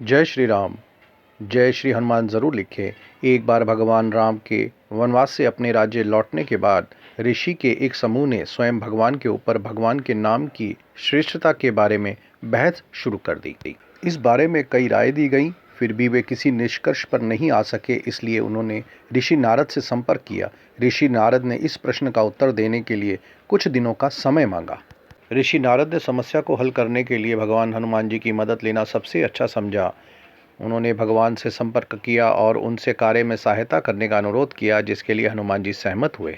जय श्री राम। जय श्री हनुमान ज़रूर लिखें। एक बार भगवान राम के वनवास से अपने राज्य लौटने के बाद ऋषि के एक समूह ने स्वयं भगवान के ऊपर भगवान के नाम की श्रेष्ठता के बारे में बहस शुरू कर दी। इस बारे में कई राय दी गई, फिर भी वे किसी निष्कर्ष पर नहीं आ सके, इसलिए उन्होंने ऋषि नारद से संपर्क किया। ऋषि नारद ने इस प्रश्न का उत्तर देने के लिए कुछ दिनों का समय मांगा। ऋषि नारद ने समस्या को हल करने के लिए भगवान हनुमान जी की मदद लेना सबसे अच्छा समझा। उन्होंने भगवान से संपर्क किया और उनसे कार्य में सहायता करने का अनुरोध किया, जिसके लिए हनुमान जी सहमत हुए।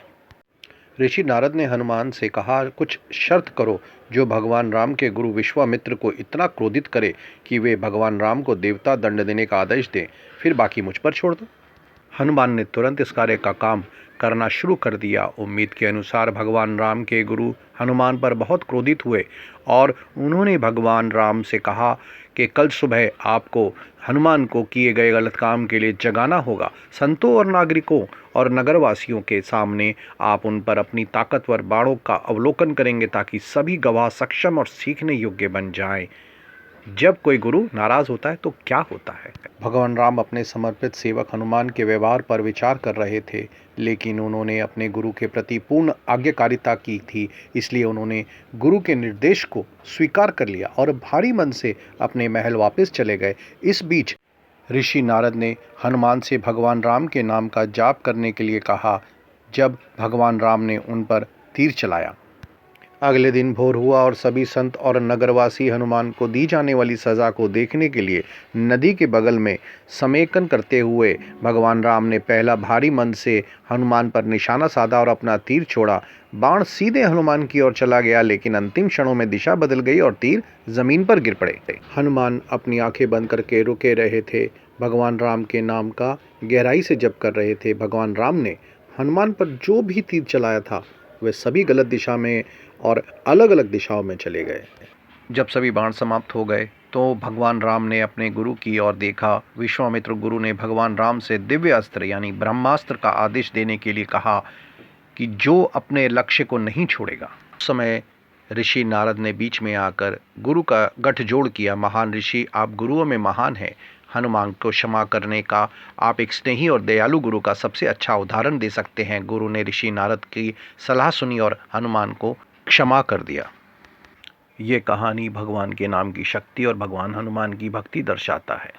ऋषि नारद ने हनुमान से कहा, कुछ शर्त करो जो भगवान राम के गुरु विश्वामित्र को इतना क्रोधित करे कि वे भगवान राम को देवता दंड देने का आदेश दें, फिर बाकी मुझ पर छोड़ दो। हनुमान ने तुरंत इस कार्य का काम करना शुरू कर दिया। उम्मीद के अनुसार भगवान राम के गुरु हनुमान पर बहुत क्रोधित हुए और उन्होंने भगवान राम से कहा कि कल सुबह आपको हनुमान को किए गए गलत काम के लिए जगाना होगा। संतों और नागरिकों और नगरवासियों के सामने आप उन पर अपनी ताकतवर बाणों का अवलोकन करेंगे ताकि सभी गवाह सक्षम और सीखने योग्य बन जाएं। जब कोई गुरु नाराज होता है तो क्या होता है? भगवान राम अपने समर्पित सेवक हनुमान के व्यवहार पर विचार कर रहे थे, लेकिन उन्होंने अपने गुरु के प्रति पूर्ण आज्ञाकारिता की थी, इसलिए उन्होंने गुरु के निर्देश को स्वीकार कर लिया और भारी मन से अपने महल वापस चले गए। इस बीच ऋषि नारद ने हनुमान से भगवान राम के नाम का जाप करने के लिए कहा। जब भगवान राम ने उन पर तीर चलाया, अगले दिन भोर हुआ और सभी संत और नगरवासी हनुमान को दी जाने वाली सज़ा को देखने के लिए नदी के बगल में समेकन करते हुए भगवान राम ने पहला भारी मन से हनुमान पर निशाना साधा और अपना तीर छोड़ा। बाण सीधे हनुमान की ओर चला गया, लेकिन अंतिम क्षणों में दिशा बदल गई और तीर जमीन पर गिर पड़े। हनुमान अपनी आंखें बंद करके रुके रहे थे, भगवान राम के नाम का गहराई से जप कर रहे थे। भगवान राम ने हनुमान पर जो भी तीर चलाया था वे सभी गलत दिशा में और अलग अलग दिशाओं में चले गए। जब सभी बाण समाप्त हो गए तो भगवान राम ने अपने गुरु की ओर देखा। विश्वामित्र गुरु ने भगवान राम से दिव्य अस्त्र यानी ब्रह्मास्त्र का आदेश देने के लिए कहा कि जो अपने लक्ष्य को नहीं छोड़ेगा। उस समय ऋषि नारद ने बीच में आकर गुरु का गठजोड़ किया। महान ऋषि, आप गुरुओं में महान हैं। हनुमान को क्षमा करने का आप एक स्नेही और दयालु गुरु का सबसे अच्छा उदाहरण दे सकते हैं। गुरु ने ऋषि नारद की सलाह सुनी और हनुमान को क्षमा कर दिया। ये कहानी भगवान के नाम की शक्ति और भगवान हनुमान की भक्ति दर्शाता है।